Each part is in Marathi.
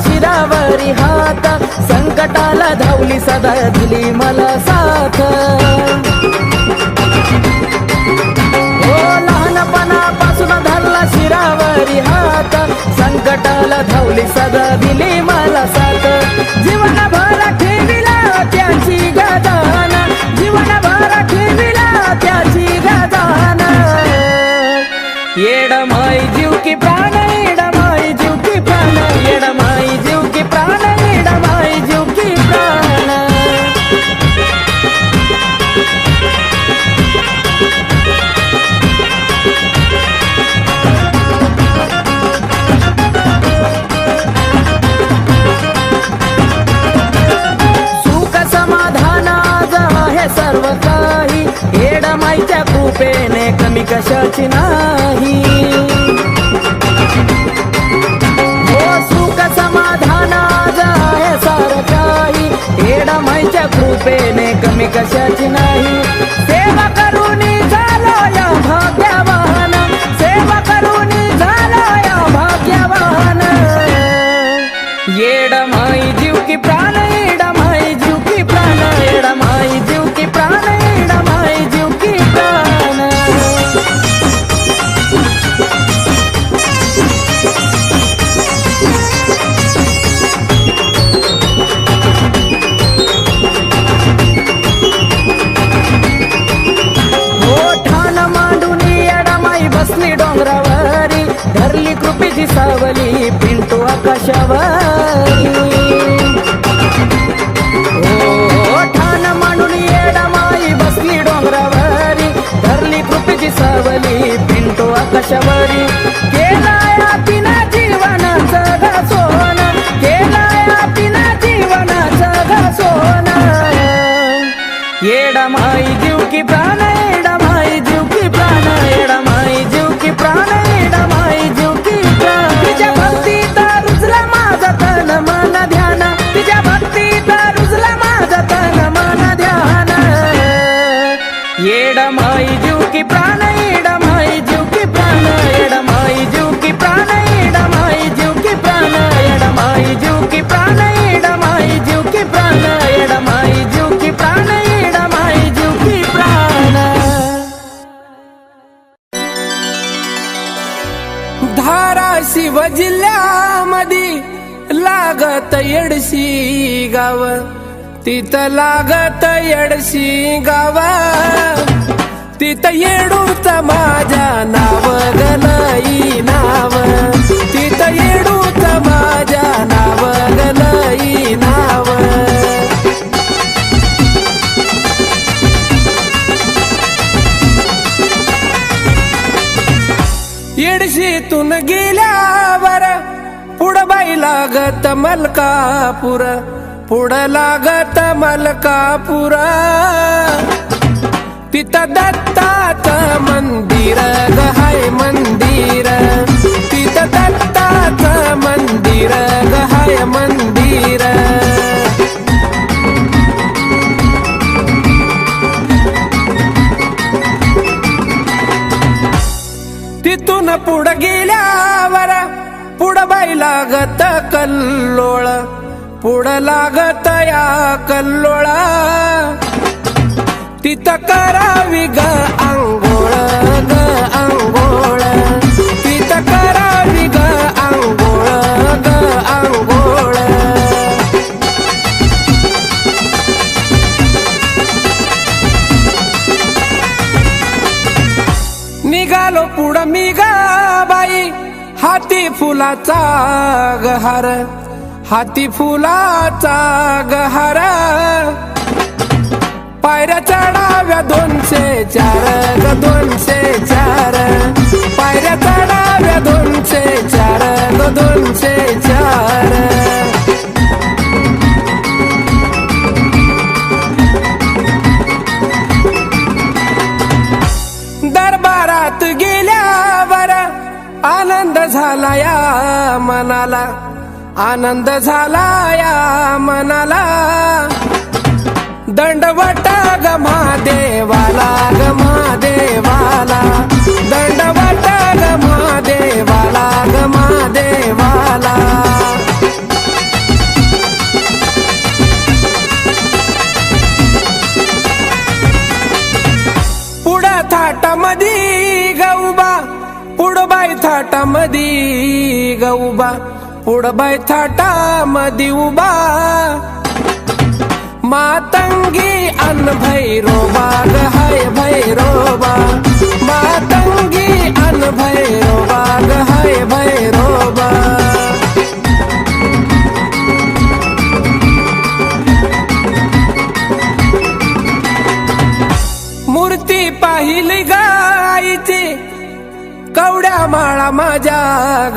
शिरावरी हात संकटाला धावली सदा दिली मला साथ हो लहानपणापासून धरला शिरावरी हात संकटाला धावली सदा दिली मला साथ जीवनभर ठेविला त्याची गदान जीवनभर ठेविला त्याची गदान येड माई जीव की प्राण येड माई जीव की प्राण येड माई जीव की प्राण येड माई जीव की प्राण सुख समाधान आज आहे सर्व काही येड माईच्या कृपेने कमी कशाची नाही सुख समाधान आज आहे सारं काही येड माईच्या कृपेने कमी कशाची नाही सेवा करून झालो या भाग्यवान सेवा करून झालो या भाग्यवान येड माई जीव की प्राण येड माई जीव की प्राण येड माई जीव की प्राण येड माई जीव की प्राण बसली डोंगरावरी धरली कृपेची सावली पिंटू आकाशावरी ओ ठाण मांडून येडा माई बसली डोंगरावरी धरली कृपेची सावली पिंटू आकाशावरी केलाय तिना जीवनाचं घासोन केलाय तिना जीवनाचं घासोन येडा माई जीव की प्राण येडा माई जीव की प्राण येडा माई जीव की प्राण येडा माई जीव की प्राण तिच्या भक्तीत रुजला माझा तन मन ध्यान तिच्या भक्तीत रुजला माझा तन मन ध्यान येडा माई जीव की प्राण येडा माई जीव की प्राण येडा माई जीव की प्राण येडा माई जीव की प्राण येडा माई जीव की प्राण येडा माई जीव की प्राण येडा माई जीव की प्राण येडा माई जीव की प्राण धाराशिव जिल्ह्यामध्ये लागत येडशी गाव तिथं लागत येडशी गाव तिथं येडूच माझ्या नाव गलई नाव तिथं येडूच माझ्या नाव गलई नाव येडशीतून गेल्यावर पुढं बाई लागत मलकापूर पुढं लागत मलकापूर तिथं दत्ताचं मंदिर ग हाय मंदिर तिथं दत्ताचं मंदिर ग हाय मंदिर तिथून पुढं गेल्यावर पुढं बाई लागत कल्लोळ पुढं लागत या कल्लोळा तिथं करावी ग आंघोळ ग आंघोळ तिथं करावी ग पुढ मी गा बाई हाती फुलाचा गहार, हाती फुलाचा गहार. पायऱ्या चढाव्या 204 ग 204, पायऱ्या चढाव्या 204 ग 204. दरबारात गेल्यावर आनंद झाला या मनाला, आनंद झाला या मनाला. दंडवट ग महादेवाला, ग महादेवाला, दंडवट ग महादेवाला, ग महादेवाला. पुढं थाटामधी गौबा, पुढबाई थाटामधी गौबा, पुढबाई थाटामधी उभा. मातंगी अन भैरोबा ग हाय भैरोबा, मातंगी अन भैरोबा ग हाय भैरोबा. मूर्ती पाहिली गायची कवड्या माळा माझ्या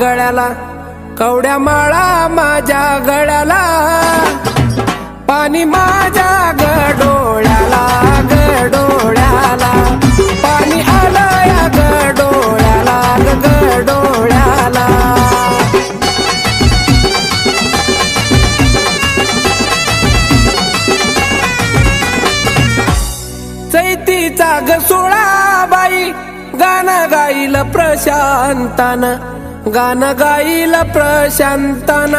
गळ्याला, कवड्या माळा माझ्या गळ्याला. पाणी माझ्या गडोळ्याला, गडोळ्याला, पाणी आलं या गडोळ्याला, गडोळ्याला. चैतीचा ग सोळाबाई गाणं गाईल प्रशांतान, गाणं गाईल प्रशांतान.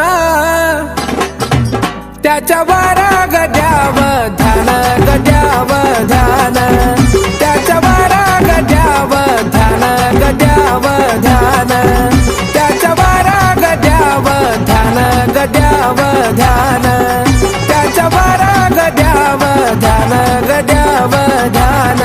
त्याच्यावर गद्याव ध्यान, गद्याव ध्यान, त्याच्यावर गद्याव ध्यान, गद्याव ध्यान, त्याच्यावर गद्याव ध्यान, गद्याव ध्यान, त्याच्यावर गद्याव ध्यान, गद्याव ध्यान.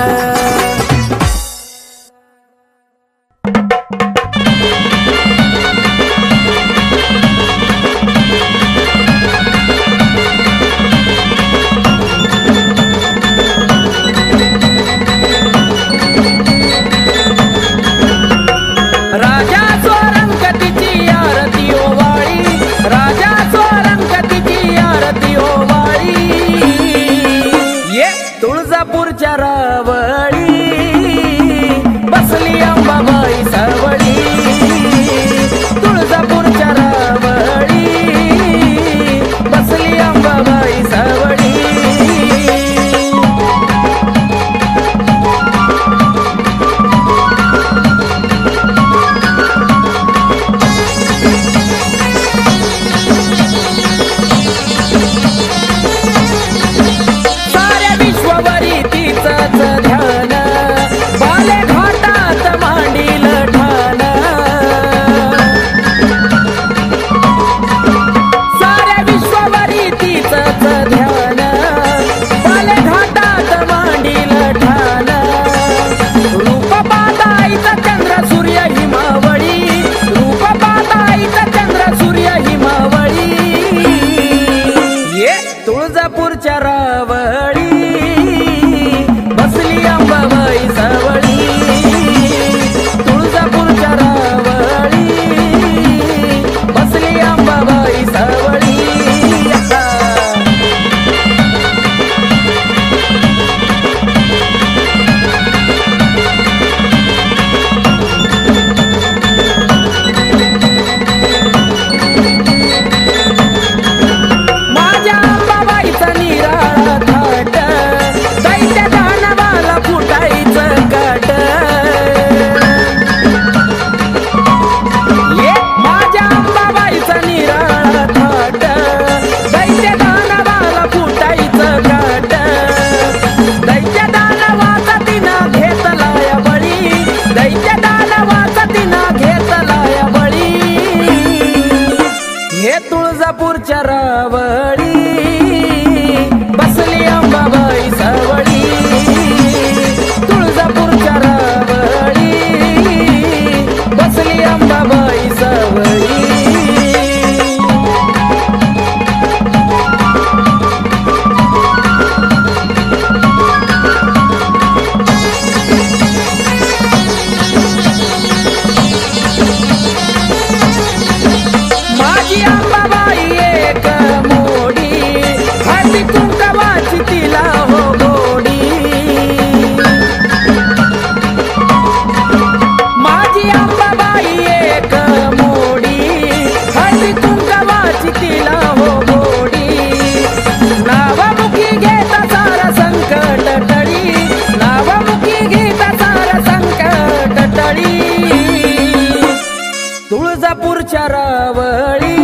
तुळजापूरच्या रावळी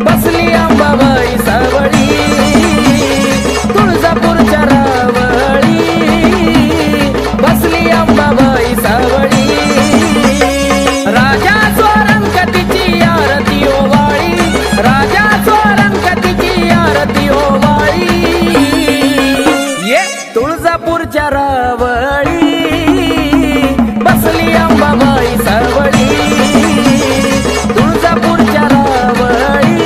बसली अंबाबाई सावळी. तुळजापूरच्या रावळी बसली अंबाबाई सावळी. राजा स्वरंगतीची आरती ओवाळी, राजा स्वरंगतीची आरती ओवाळी. ये तुळजापूरच्या रावळी बसली अंबाबाई सावळी. तुळजापूरच्या रावळी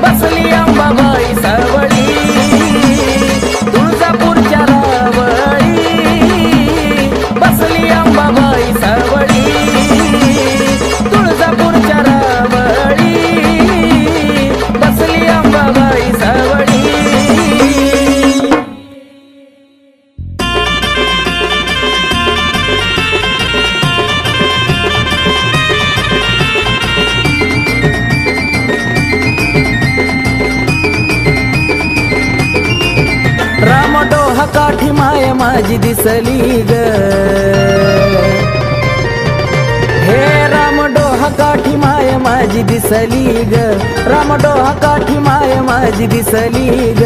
बसली अंबाबाई सावळी. तुळजापूरच्या रावळी बसली अंबाबाई सावळी. तुळजापूरच्या रावळी बसली अंबाबाई सावळी. रामडोह काठी माय माझी दिसली ग. हे रामडोह काठी माय माझी दिसली ग. रामडोह काठी माय माझी दिसली ग.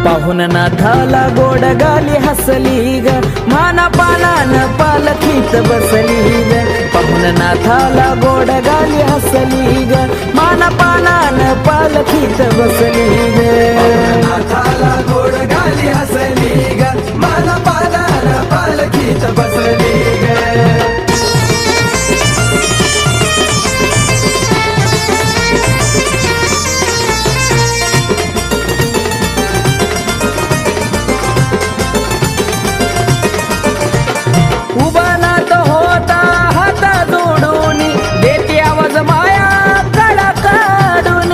पाहुन नाथाला गोड गाली हसली ग. माना पानान पालखीत बसली ग. पाहुन नाथाला गोड गाली हसली ग. माना पानान पालखीत बसली ग. नाथाला गोड गाली हसली ग. माना पानान पालखीत बसली ग. उभानात होता हात जोडून देते आवाज माया कडा काढून.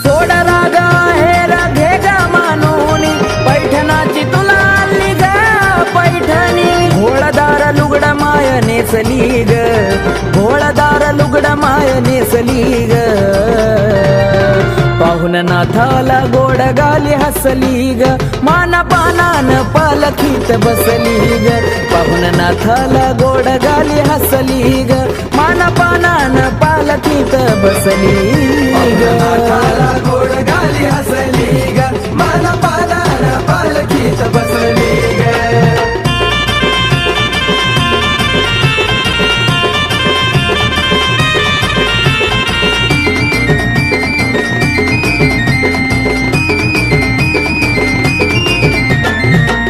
सोड रागा हे राघे गा मानून पैठणाची तुला आली ग पैठणी. घोळदार लुगड माय नेसली ग. घोळदार लुगड माय नेसली ग. पाहुन नाथाला गोड गाली हसली ग. माना पानान पालखीत बसली ग. पाहुन नाथाला गोड गाली हसली ग. माना पानान पालखीत बसली ग. नाथाला गोड गाली हसली ग. माना पानान पालखीत बसली ग.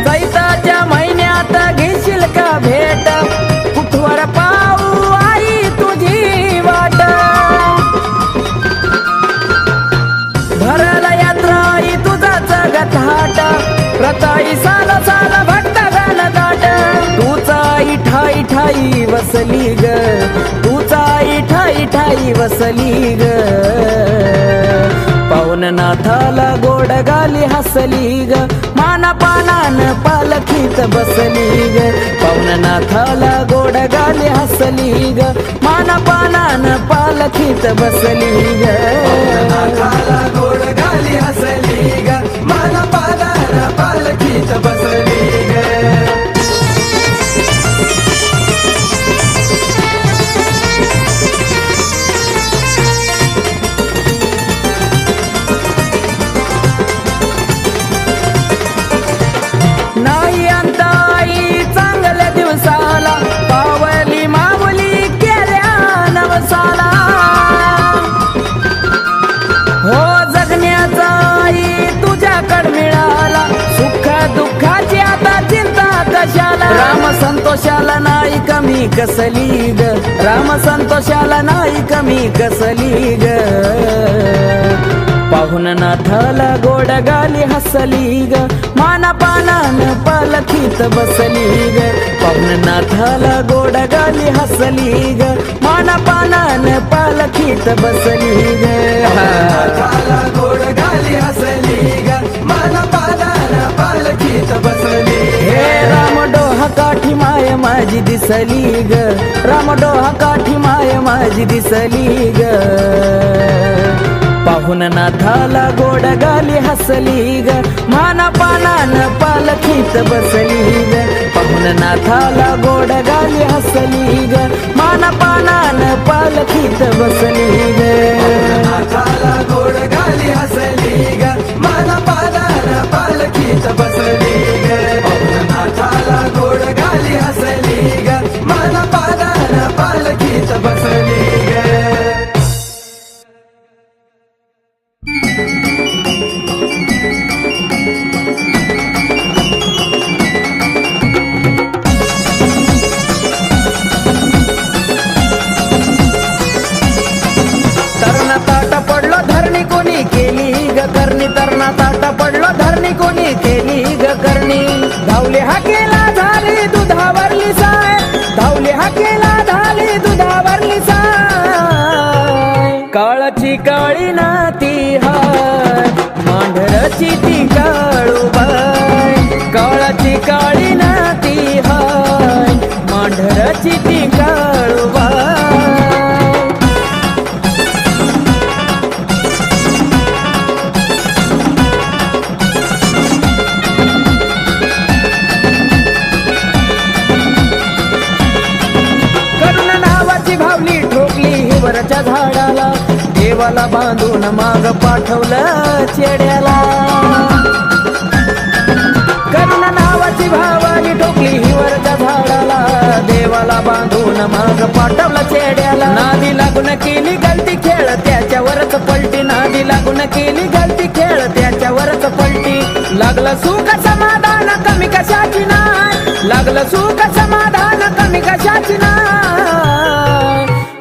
चैताच्या महिन्यात घेशील का भेट. कुठवर पाऊ आई तुझी वाट. भरला यात्रा आई तुझाच गथाट. रताई साल साल भक्त गाण दाट. तूचा ठाई ठाई वसली ग. तूचा ठाई ठाई वसली ग. पाहुन नाथाला गोड गाली हसली ग. माना पानान पालखीत बसली ग. पाहुन नाथाला गोड गाली हसली ग. माना पानान पालखीत बसली ग. नाथाला गोड गाली हसली ग. माना पानान पालखीत बसली ग. नाही अंता आई चांगल्या दिवसाला पावली माऊली केल्या नवसाला. हो जगण्याचा आई तुझ्याकड मिळाला. सुख दुःखाची आता चिंता कशाला. राम संतोषाला नाही कमी कसली ग. राम संतोषाला नाही कमी कसली ग. पाहुन नाथाला गोड गाली हसली ग. माना पानान पालखीत बसली ग. पाहुन नाथाला गोड गाली हसली ग. माना पानान पालखीत बसली ग. नाथाला गोड गाली हसली ग. माना पानान पालखीत बसली ग. हे रामडोह काठी माय माझी दिसली ग. रामडोह काठी माय माझी दिसली ग. पाहुन नाथाला गोड गाली हसली ग. माना पानान पालखीत बसली ग. नाथाला गोड गाली हसली ग मानपानान पालखीत बसली ग नाथाला गोड गाली हसली ग मानपानान पालखीत बसली ग नाथाला गोड गाली हसली ग मानपानान पालखीत बसली ग तरणा ताटा पडलो धरणी कोणी केली ग करणी तरणा ताटा पडलो धरणी कोणी केली ग करणी धावले हाकेला झाली दुधावरली साय धावले हाकेला झाली दुधावरली साय काळाची काळी नाती हाय मांढरची ती काळूबाई काळाची काळी नाती हाय मांढरची ती काळूबाई वरच्या झाडाला देवाला बांधून माग पाठवलं चेड्याला करुण नावाची भावाली ठोकली ही वरच्या झाडाला देवाला बांधून माग पाठवलं चेड्याला नादी लागून केली गलती खेळ त्याच्यावरच पलटी नादी लागून केली गलती खेळ त्याच्यावरच पलटी लागलं सुख समाधान कमी कशाची नाही लागलं सुख समाधान कमी कशाची नाही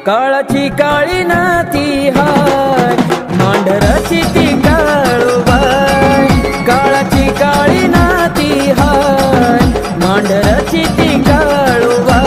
काळाची काळी नाती हाय मांढरची ती काळूबाई काळाची काळी नाती हाय मांढरची ती काळूबाई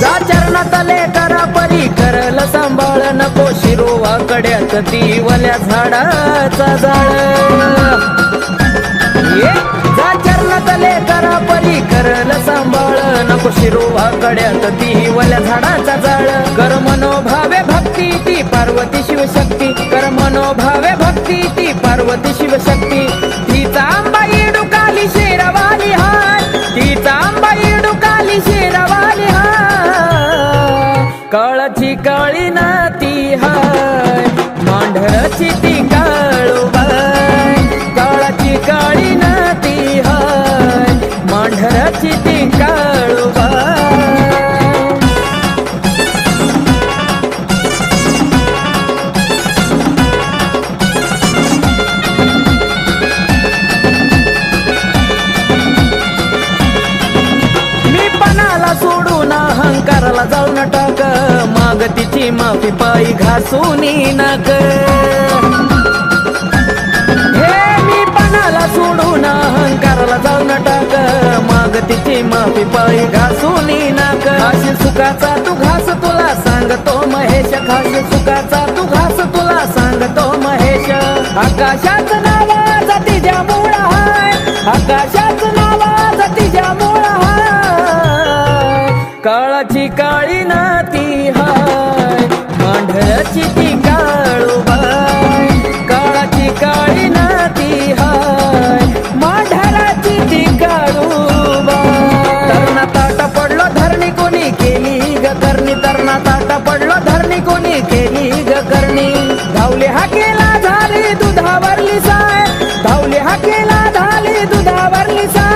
जा चरणातले करा परी करल सांभाळ नको शिरोवा कड्यात ती वल्या झाडाचा जाळ जा चरणातले करा परी करल सांभाळ नको शिरोवा कड्यात ती वल्या झाडाचा जाळ कर मनोभावे भक्ती ती पार्वती शिवशक्ती कर मनोभावे भक्ती ती पार्वती शिवशक्ती तिचा आंबाई डुकाली शेरवाली हाय तिचा आंबाई डुकाली शेरवाली हाय काळाची काळी नाती हाय मांढरची ती काळूबाई काळाची काळी नाती हाय मांढरची ती काळूबाई मी पणाला सोडून अहंकाराला जाऊन टाक माग तिची माफी पायी घासून नाक हे मी पणाला सोडून अहंकाराला जाऊन टाक माग तिची माफी पायी घासून नाक खाशी सुखाचा तू घास तुला सांगतो महेश खाशी सुखाचा तू घास तुला सांगतो महेश आकाशाच नावाचा तिच्या मूळ हाय आकाशाच नावाचा तिच्या मूळ हाय काळाची काळी नाती हाय मांढरची ती काळूबाई काळाची काळी नाती हाय मांढराची ती काळूबाई तरणा ताटा पडलो धरणी कोणी केली ग करणी तरणा ताटा पडलो धरणी कोणी केली ग करणी धावले हाकेला झाली दुधावरली साय धावले हाकेला झाली दुधावरली साय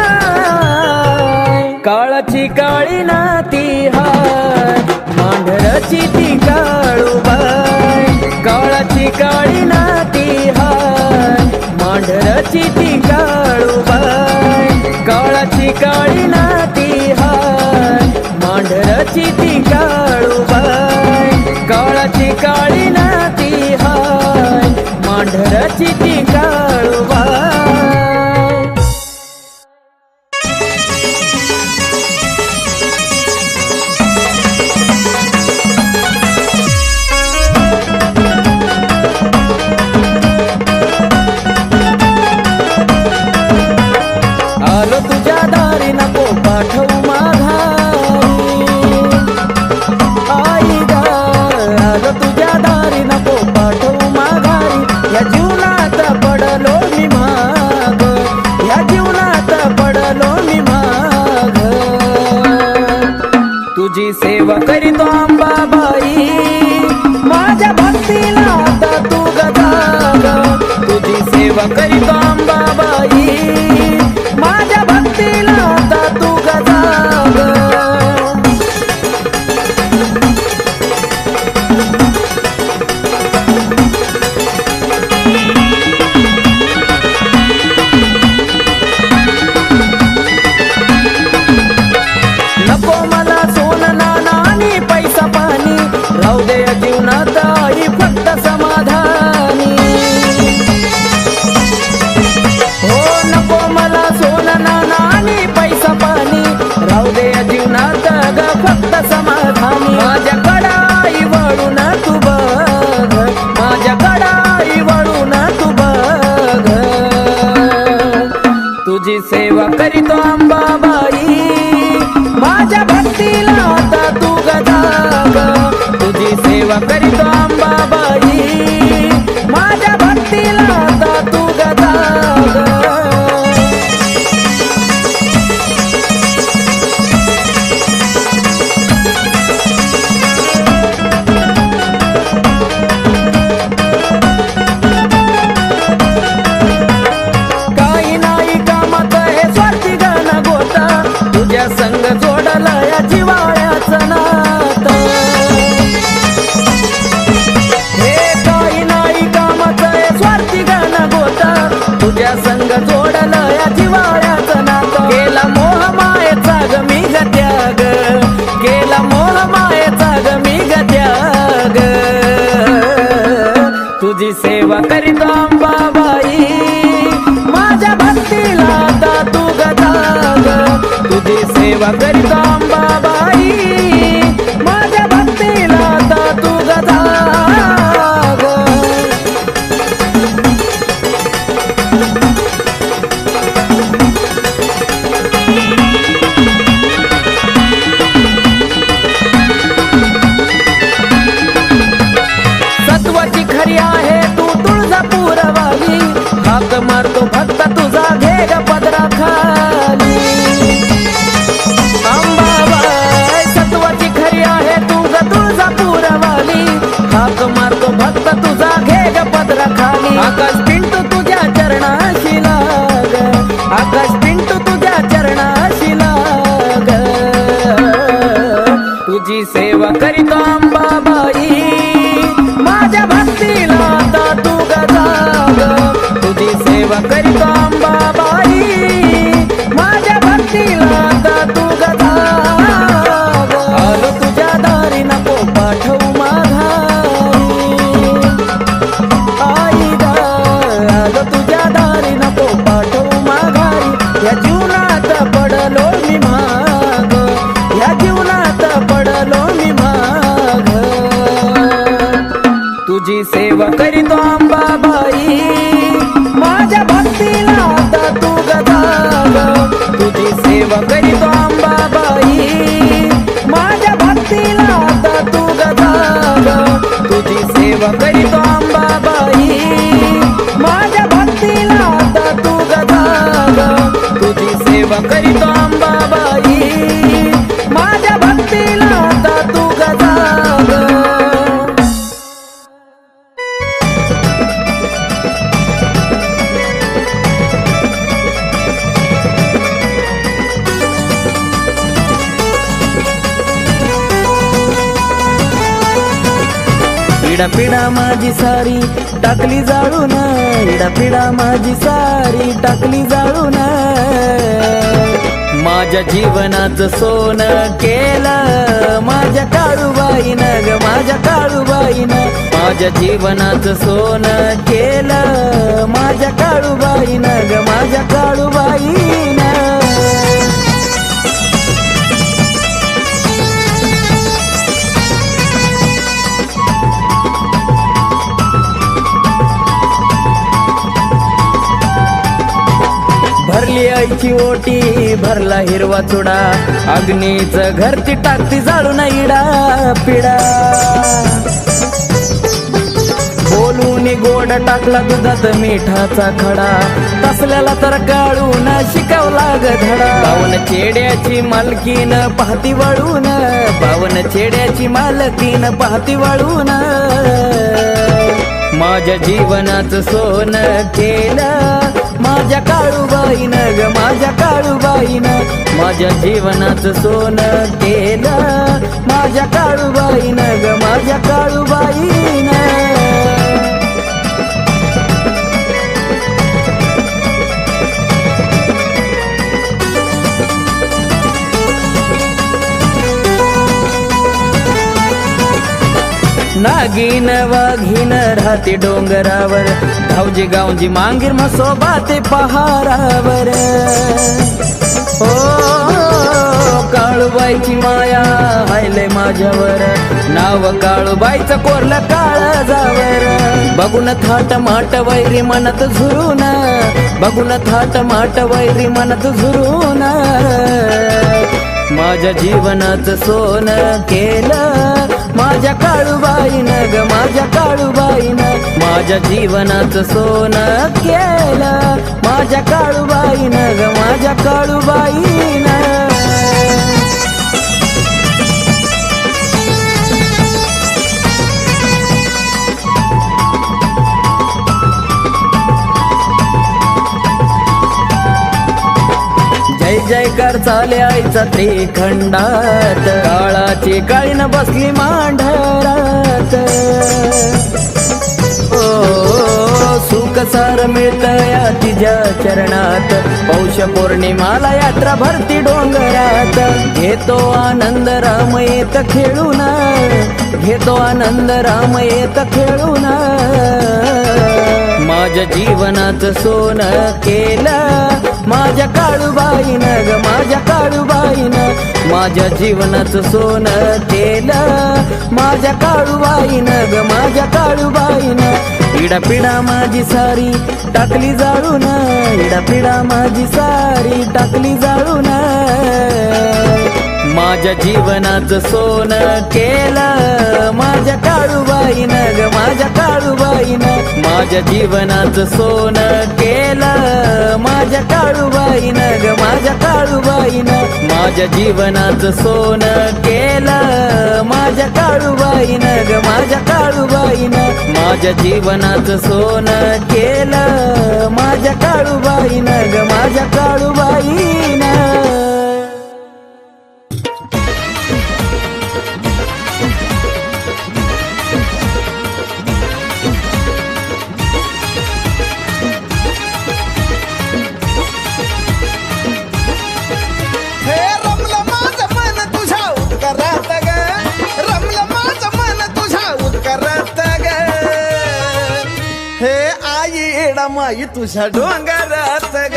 काळाची काळी नाती हाय मांढरची ती काळूबाई काळाची काळी नाती हाय मांढरची ती काळूबाई काळाची काळी नाती हाय मांढरची ती काळूबाई काळाची काळी नाती हाय मांढरची ती काळूबाई आलो तुझ्या दारी नको पाठवू माघारी तुझी सेवा करीतो अंबाबाई, माझ्या भक्तीला आता तू गजाग. तुझी सेवा करीतो अंबाबाई, माझ्या भक्तीला आता तू गजाग. नको मला सोनं नाणं आणि पैसा पाणी, राहू दे या जीवनात आई फक्त समाधानी. हो नको मला सोनं नाणं आणि पैसा पाणी, राहू दे या जीवनात ग फक्त समाधानी. माझ्याकडं आई वळून तू बघ, माझ्याकडं आई वळून तू बघ. तुझी सेवा करीतो अंबाबाई, माझ्या भक्तीला आता तू गजाग. तुझी सेवा करीतो अंबाबाई, माझ्या भक्तीला आता तू गजाग. काही नाही कामात हे स्वार्थी गण गोता, तुझ्या संग जोडला या जिवाळ्याचं नातं. हे काही नाही कामाचं हे स्वार्थी गण गोता, तुझ्या संग जोडलं या जिवाळ्याचं नातं. केला मोह मायेचा ग मी ग त्याग, केला मोह मायेचा ग मी ग त्याग. तुझी सेवा करीतो अंबाबाई, माझ्या भक्तीला आता तू गजाग. तुझी सेवा करीतो अंबाबाई, माझ्या भक्तीला आता तू गजाग. सत्वाची खरी आहे तू तुळजापूरवाली, हाक मारतो फक्त तुझा घे ग पदरा खाली. अंबाबाई सत्वाची खरी आहे तू ग तुळजापूरवाली, हाक मारतो फक्त तुझा घे ग पदरा खाली. आकाश पिंटू तुझ्या चरणाशी लाग, आकाश पिंटू तुझ्या चरणाशी लाग. तुझी सेवा करीतो अंबाबाई, माझ्या भक्तीला आता तू गजाग. तुझी सेवा करीतो अंबाबाई, माझ्या भक्तीला आता तू गजाग. आलो तुझ्या दारी नको पाठवू माघारी, आई ग आलो तुझ्या दारी नको पाठवू माघारी. या जीवनात पडलो मी माग, या जीवनात पडलो मी माग. तुझी सेवा करीतो अंबाबाई, माझ्या भक्तीला आता तू गजाग. तुझी सेवा करीतो अंबाबाई, माझ्या भक्तीला आता तू गजाग. तुझी सेवा करीतो अंबाबाई, माझ्या भक्तीला आता तू गजाग. तुझी सेवा करीतो अंबाबाई, माझ्या भक्तीला आता तू गजाग. पिढा पिढा माझी सारी टाकली जाळून, पिढा पिढा माझी सारी टाकली जाळून. माझ्या जीवनाचं सोनं केलं माझ्या काळूबाईनं ग, माझ्या काळूबाईनं. माझ्या जीवनाचं सोनं केलं माझ्या काळूबाईनं ग, माझ्या काळूबाईनं. भरली आईची ओटी, भरला हिरवा चुडा, अग्नीच घरची टाकती जाळून इडा पिडा. बोलून गोड टाकला दुधात मिठाचा खडा, तसल्याला तर काढून शिकवला ग धडा बावन चेड्याची मालकीन पाहती वळून बावन चेड्याची मालकीन पाहती वळून माझ्या जीवनाचं सोनं केलं माझ्या काळूबाईनं ग माझ्या काळूबाईनं माझ्या जीवनाचं सोनं केलं माझ्या काळूबाईनं ग माझ्या काळूबाईनं नागिन वाघीन राहते डोंगरावर धावजी गावजी मांगीर म्हसोबा ते पहारावर ओ काळूबाईची माया हायले माझ्यावर नाव काळूबाईचं कोरलं काळजावर बघून थाट माट वैरी मनात झुरून बघून थाट माट वैरी मनात झुरून माझ्या जीवनाचं सोनं केलं माझ्या काळूबाईनं ग माझ्या काळूबाईनं माझ्या जीवनाचं सोनं केलं माझ्या काळूबाईनं ग माझ्या काळूबाईनं जय जयकार चाले आईचा त्रिखंडात काळाची काळीन बसली मांढरात ओ सुख सार मिळतया तिच्या चरणात पौष पौर्णिमाला यात्रा भरती डोंगरात घेतो आनंद राम येत खेळून घेतो आनंद राम येत खेळून माझ्या जीवनाचं सोनं केलं माझ्या काळूबाईनं ग माझ्या काळूबाईनं माझ्या जीवनाचं सोनं केलं माझ्या काळूबाईनं ग माझ्या काळूबाईनं इडापिडा माझी सारी टाकली जाळून इडापिडा माझी सारी टाकली जाळून माझ्या जीवनाचं सोनं केलं माझ्या काळूबाईनं ग माझ्या काळूबाईनं माझ्या जीवनाचं सोनं केलं माझ्या काळूबाईनं ग माझ्या काळूबाईनं माझ्या जीवनाचं सोनं केलं माझ्या काळूबाईनं ग माझ्या काळूबाईनं माझ्या जीवनाचं सोनं केलं माझ्या काळूबाईनं ग माझ्या काळूबाईनं माई तुझ्या डोंगरात ग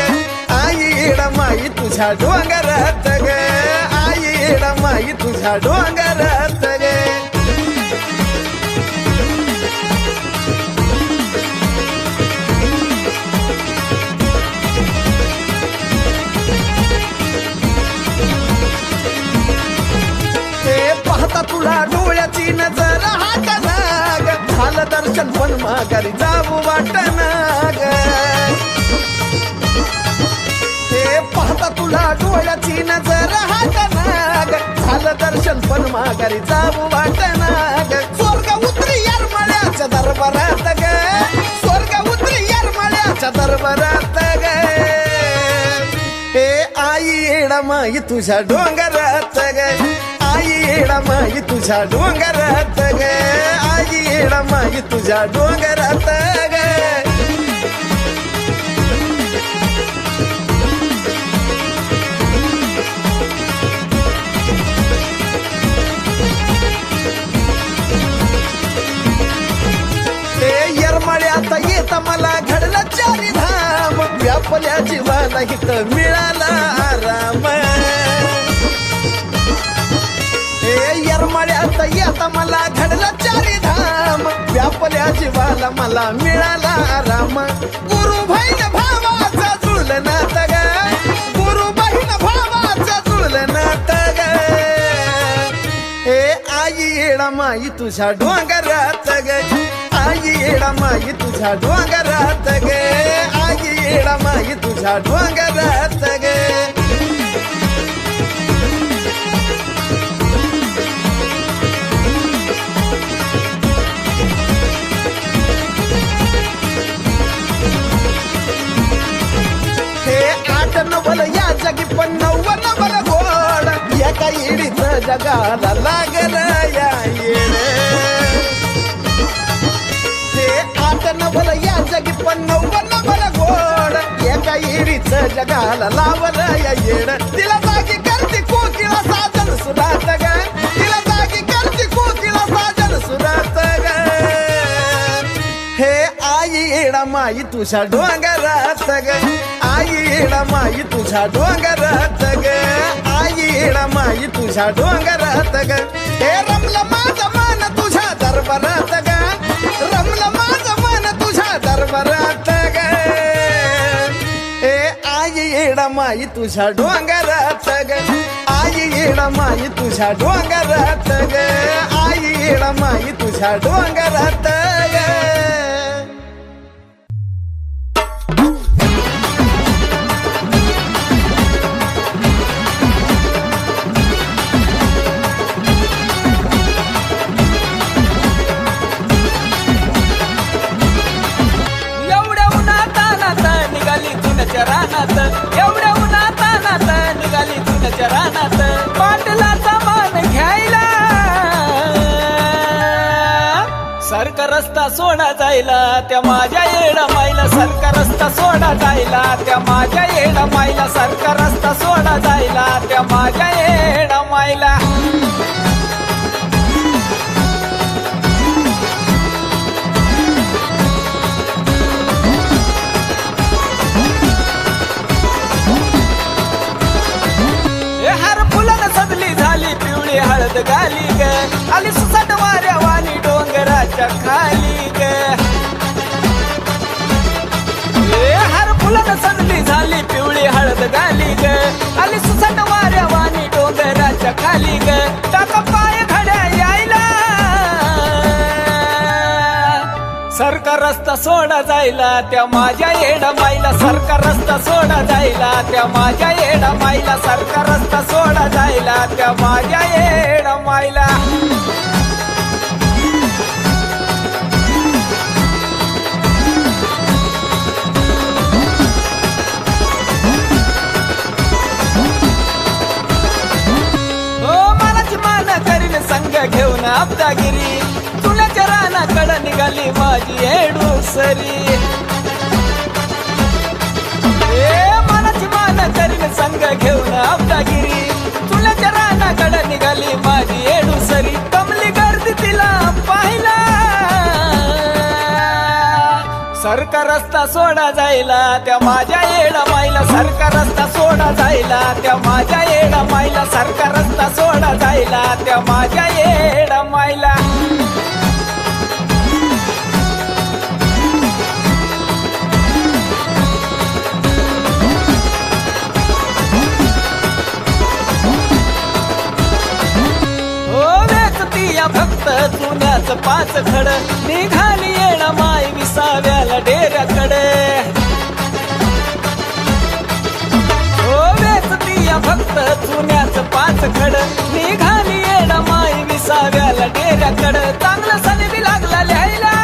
आई माई तुझ्या डोंगरात ग आई माई तुझ्या डोंगरात ग ते पाहता तुला डोळ्याची नजर हाटना ग झालं दर्शन पण माघारी जाऊ वाटना ग ते पाहता तुला डोळ्याची नजर हाटना ग झालं दर्शन पण माघारी जाऊ वाटना ग स्वर्ग उतरी यार मळ्याच्या दरबारात ग स्वर्ग उतरी यार मळ्याच्या दरबारात ग हे आई माई तुझ्या डोंगरात ग आई माई तुझ्या डोंगरात ग आई माई तुझ्या डोंगरात ग ते येरमाळ्यात येत मला घडलं चारी धाम व्यापल्या जीवाला इथं मिळाला आराम येरमाळ्यात येत मला घडलं चारी धाम व्यापल्या जीवाला मला मिळाला आराम गुरु बहीण भावाचा जुळलं नात ग गुरु बहीण भावाचा जुळलं नात ग हे आई माई तुझ्या डोंगरात ग आई माई तुझ्या डोंगरात ग आई येडा माई तुझ्या डोंगरात ग हे आठ नवल या जगी पण नवल गोड एका येडीच जगाला लागल या येड हे आठ नवल या जगी पण नवल गोड एका येडीच जगाला लावल या येड तिला जागी करते कोकिळा साजन सुरात ग तिला जागी करते कोकिळा साजन सुरात ग हे आई येडा माई तुझ्या डोंगरात ग आई येडा माई तुझ्या डोंगरात ग आई येडा माई तुझ्या डोंगरात ग हे रमलं माझं मन तुझ्या दरबारात ग रमलं माझं मन तुझ्या दरबारात ग हे आई येडा माई तुझ्या डोंगरात ग आई येडा माई तुझ्या डोंगरात ग आई येडा माई तुझ्या डोंगरात ग रानात एवढ्या उन्हातानात निघाली तुझ्या रानात पाटलाचा मान घ्यायला सरका रस्ता सोडा जायला त्या माझ्या येडा माईला सरका रस्ता सोडा जायला त्या माझ्या येडा माईला सरका रस्ता सोडा जायला त्या माझ्या येडा माईला हळद गाली ग आली सुसाट वाऱ्या वाणी डोंगराच्या खाली ग हर फुलन सजली झाली पिवळी हळद गाली ग आली सुसाट वाऱ्या वाणी डोंगराच्या खाली ग टाका पाय घड्या यायला सरका रस्ता सोडा जायला त्या माझ्या येडा माईला सरका रस्ता सोडा जायला त्या माझ्या येडा माईला सरका रस्ता सोडा जायला त्या माझ्या येडा माईला संग घेऊन आपदागिरी तुला रानाकडं निघाली माझी येडू सरी मनाची मान करीन संग घेऊन आपदागिरी तुला रानाकडं निघाली माझी येडू सरी कमली गर्दी तिला पाहिला सरका रस्ता सोडा जायला त्या माझ्या येडा माईला सरका रस्ता सोडा जायला त्या माझ्या येडा माईला सरका रस्ता सोडा जायला त्या माझ्या येडा माईला फक्त चुन्याच पाच खड निघाली येणा माय विसाव्याला डेऱ्याकडे वेचतीया फक्त चुन्याच पाच खड निघाली येणा माय विसाव्याला डेऱ्याकडे चांगलं सनी लागला लिहायला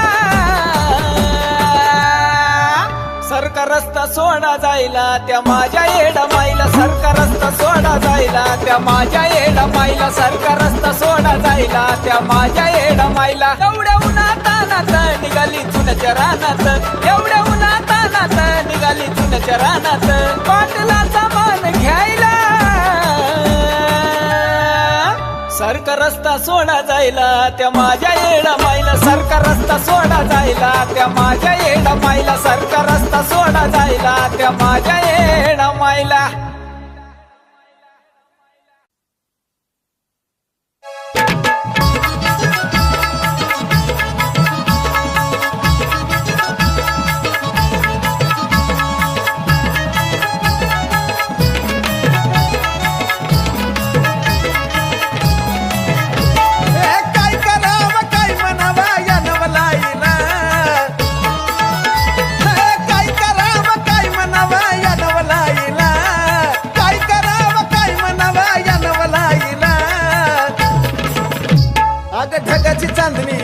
सरका रस्ता सोडा जायला त्या माझ्या येडा माईला सरका रस्ता सोडा जायला त्या माझ्या येडा माईला सरका रस्ता सोडा जायला त्या माझ्या येडा माईला एवढ्या उन्हातानात निघाली चुन्याच्या रानात एवढ्या उन्हातानात निघाली चुन्याच्या रानात पाटलाचा मान घ्यायला सरका रस्ता सोडा जायला त्या माझ्या येडा माईला सरका रस्ता सोडा जायला त्या माझ्या येडा माईला सरका रस्ता सोडा जायला त्या माझ्या येडा माईला काय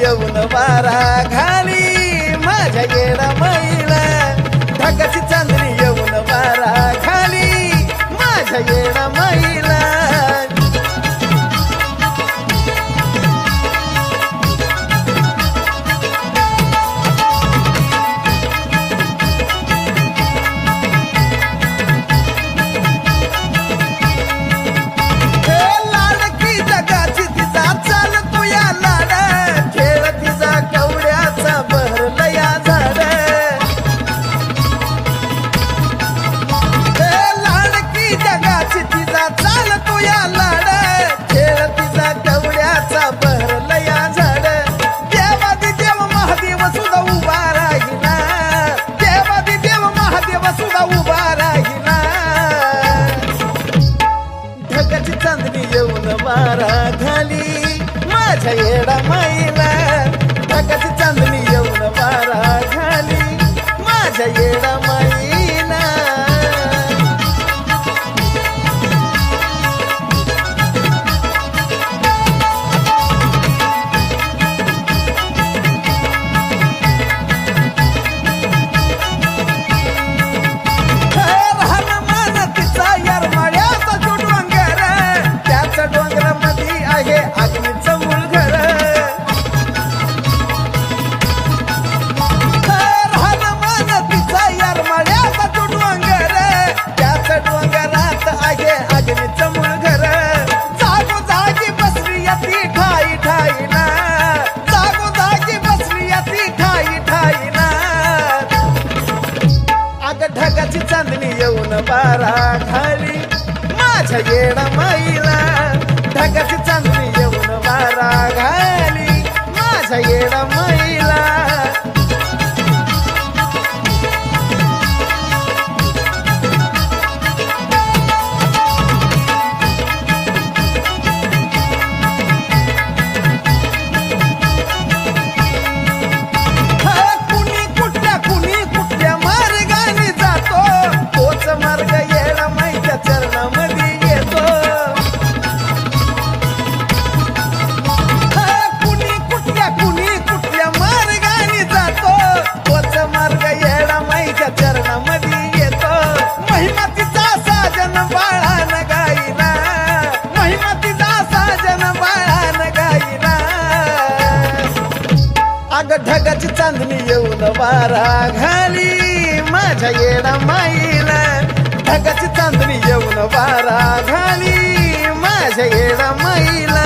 येऊन वारा घाली माझ्या येडा मैला ढगाची चांदणी येऊन वारा घाली माझ्या येडा मैला वारा घाली माझ्या येडा मैला ढगाची चांदणी येऊन वारा घाली माझ्या येडा मैला ढगाची चांदणी येऊन वारा घाली माझ्या येडा मैला ढगाची चांदणी येऊन वारा घाली माझ्या येडा मैला ढगाची चांदणी येऊन वारा घाली माझ्या येडा मैला ढगाची चांदणी येऊन वारा घाली माझ्या येडा मैला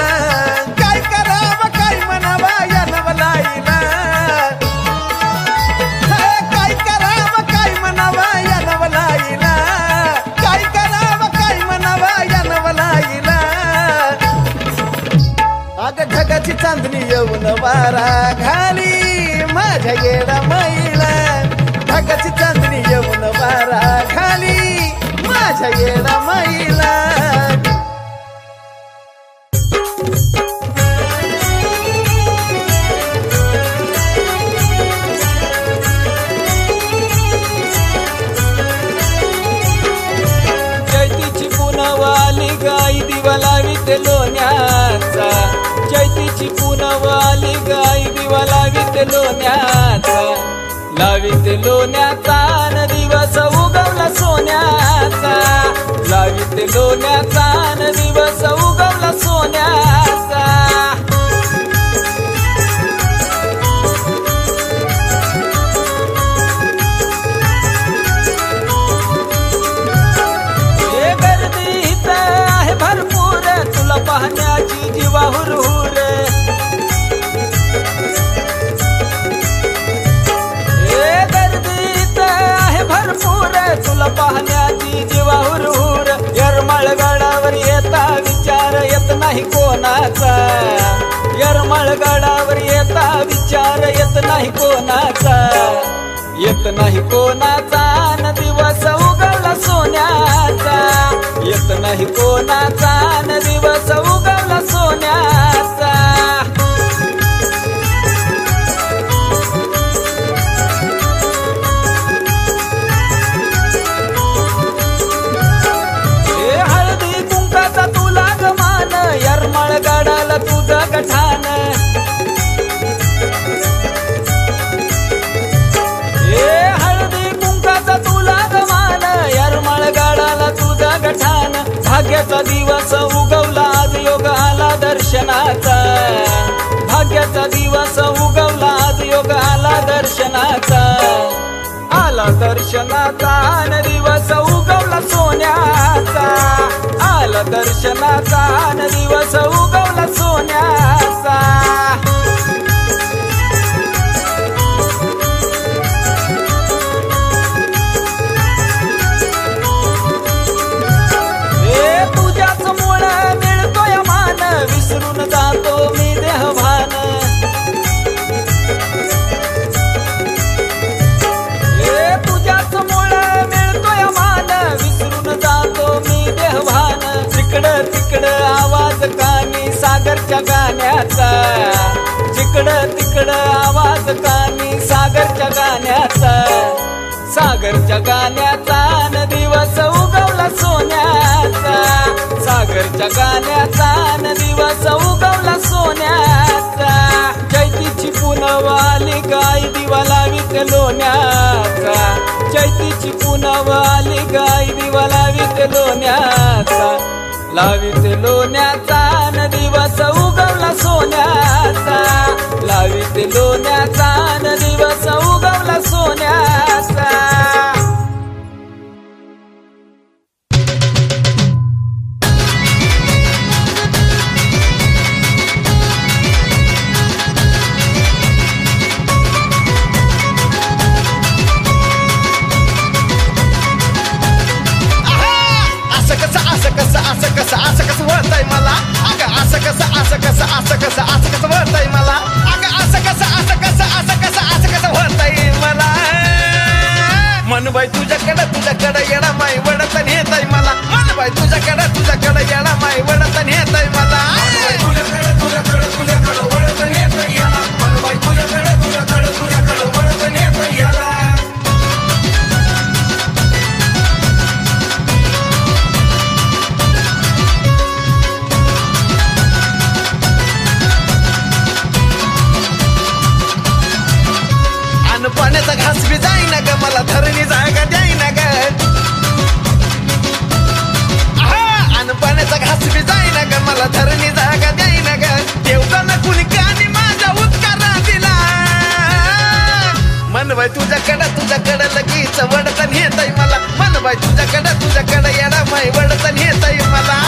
काय करावं काय म्हणावा या नवलाईला काय करावं काय म्हणावा या नवलाईला काय करावं काय म्हणावा या नवलाईला अग ढगाची चांदणी येऊन वारा घाली माझ्या येडा मैला ढगाची चांदणी येऊन वारा घाली माझ्या येडा मैला चैतीची पुनवाली गाई दिवा लावीत लोण्याचा चैतीची पुनवाली गाई दिवा लावीत लोण्याचा लावीत लोण्याचा न दिवस उगवला सोन्याचा लावीत लोण्याचा न दिवस उगवला सोन्याचा भरपूर तुला पाहण्याची जीवा हुरहुर गर्दीत आहे भरपूर तुला पाहण्याची जीवा हुरहुर यरमळगडावर येता विचार येत नाही कोणाचा यरमळगडावर येता विचार येत नाही कोणाचा येत नाही कोणाचा न दिवस उगवला सोन्याचा येत नाही कोणाचा न दिवस उगवला सोन्याचा हे हळदी कुंकाचा तुला गमान यरमळगडाला तुझं गठान भाग्याचा दिवस उगवला आज योग आला दर्शनाचा भाग्याचा दिवस उगवला आज योग आला दर्शनाचा आला दर्शनाचा अन दिवस उगवला सोन्याचा आला दर्शनाचा अन दिवस उगवला सोन्याचा विसरून जातो मी देहभान तुझ्याच मुळे मिळतोय मान विसरून जातो मी देहभान जिकडं तिकडं आवाज कानी सागरच्या गाण्याचा जिकडं तिकडं आवाज कानी सागरच्या गाण्याचा सागरच्या गाण्याचा न दिवस उगवला सोन्याचा सागरच्या गाण्याचा न दिवस उगवला सोन्याचा चैतीची पुनव आली गाय दिवा लावीत लोण्याचा चैतीची पुनव आली गाय दिवा लावीत लोण्याचा लावीत लोण्याचा न दिवस उगवला सोन्याचा लावीत लोण्याचा न दिवस उगवला सोन्याचा असं कसं वळतंय मला अगं असं कसं वळतंय मला अगं असं कसं वळतंय मला मन बाई तुझ्याकडं येडा माई वडत नेतय मला मन बाई तुझ्याकडं येडा माई वडत नेतय मला पाण्याचा घास बी जाईना ग मला धरणी जागा द्यायना ग अन पाण्याचा घास बी जाईना ग मला धरणी जागा द्यायना ग देवताना कुणी कानी माझा उत्कार दिला मन बाई तुझ्याकडं लगीच वडतन येतय मला मन बाई तुझ्याकडं येडा माई वडतन येतय मला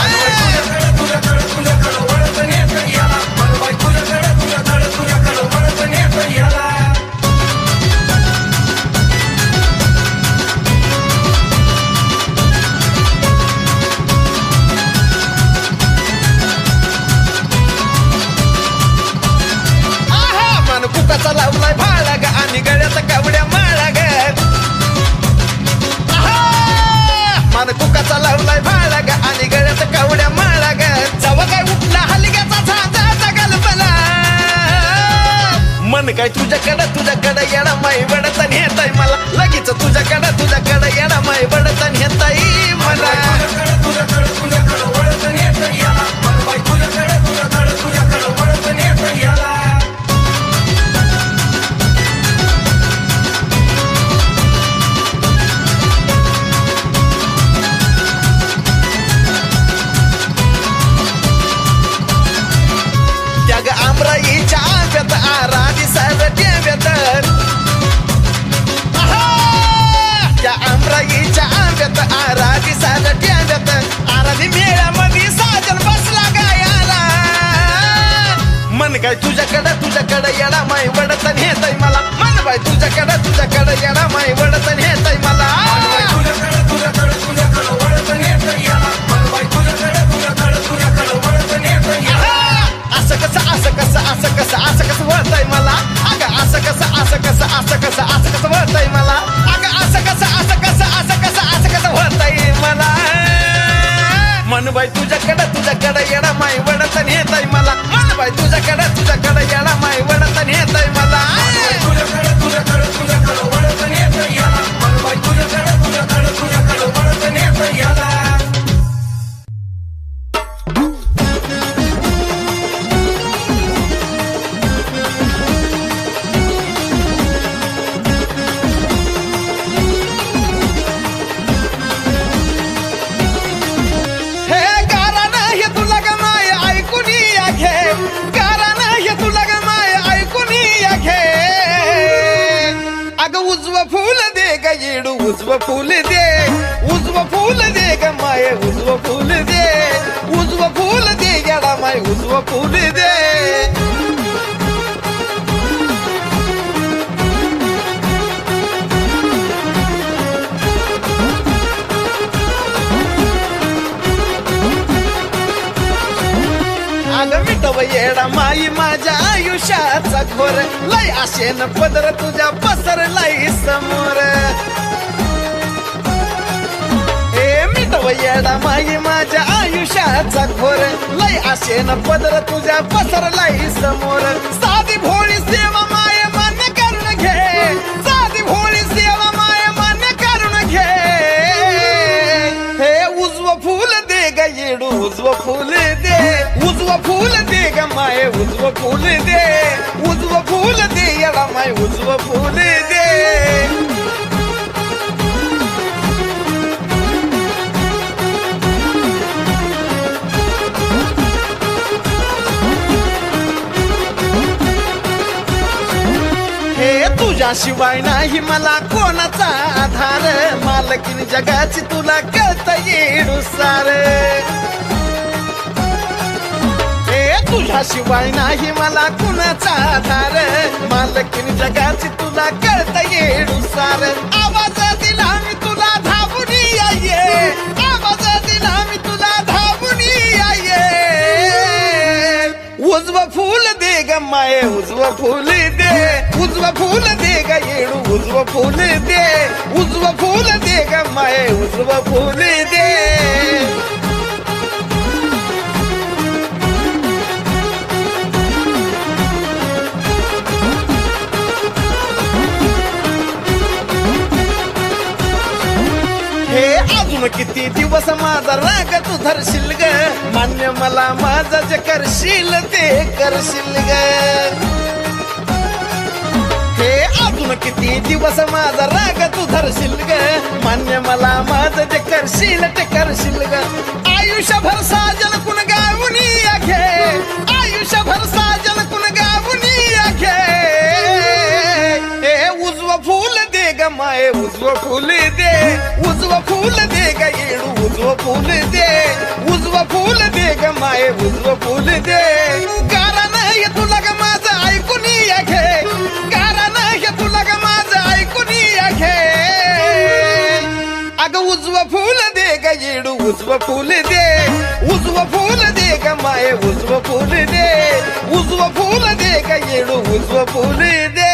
कुकाचा लावलाय भाळा ग आणि गळ्यात कावड्या माळा ग मान कुकाचा लावलाय भाळा ग आणि गळ्यात कावड्या माळा ग जवा काय उठला हलग्याचा झांजा गलबला मन काय तुझ्याकडं येडा माई वडतन येतय मला लगेच तुझ्याकडं येडा माई वडतन येतय मला आमराईच्या आंब्यात आराधी सरट्याव्यात त्या आमराईच्या आंब्यात आराधी सरट्याव्यात आराधी मेळ्यामध्ये साजन बसला गायाला मन काय तुझ्याकडं येडा माई वडतन येतय मला मन बाई तुझ्याकडं येडा माई वडतन येतय मला असं कसं वळतंय मला अगं असं कसं वळतंय मला अगं असं कसं वळतंय मला मन बाई तुझ्याकडं येडा माई वडतन येतय मला मन बाई तुझ्याकडं येडा माई वडतन येतय मला येडू उजवं फुल दे उजवं फुल दे ग माये उजवं फुल दे उजवं फुल दे येडा माय उजवं फुल दे मिटव येडा माई माझ्या आयुष्याचा घोर लय आशेन पदर तुझ्या पसरलाय समोर ए मिटव येडा माई माझ्या आयुष्याचा घोर लय आशेन पदर तुझ्या पसरलाय समोर साधी भोळी सेवा माय मान्य करून घे साधी भोळी सेवा माय मान्य करून घे हे उजवं फुल दे ग येडू उजवं फुल दे उजवं फुल दे ग माय उजवं फुल दे उजवं फुल दे येडा माय उजवं फुल दे हे तुझ्याशिवाय नाही मला कोणाचा आधार मालकीन जगाची तुला कळत येडू सार तुझ्याशिवाय नाही मला कुणाचा आधार मालकीन जगाची तुला कळत येडू सार आवाज दिला मी तुला धावून ये आवाज दिला मी तुला धावून ये उजवं फुल दे ग माये उजवं फुल दे उजवं फुल दे ग येडू उजवं फुल दे उजवं फुल दे ग माये उजवं फुल दे हे अजून किती दिवस माझा राग तू धरशील ग मान्य मला माझा जे करशील ते करशील ग हे अजून किती दिवस माझा राग तू धरशील ग मान्य मला माझं जे करशील ते करशील ग आयुष्यभर साजन कुण गावून घे आयुष्यभर साजन कुण गावून घे हे उजवं फुल दे ग माये उजवं फुल दे उजवं फुल दे ग येडू उजवं फुल दे उजवं फुल दे ग माये उजवं फुल दे गारा नाही तुला ग माझं ऐकून घे गारा नाही तुला ग माझं ऐकून घे अगं उजवं फुल दे ग येडू उजवं फुल दे उजवं फुल दे ग माये उजवं फुल दे उजवं फुल दे ग येडू उजवं फुल दे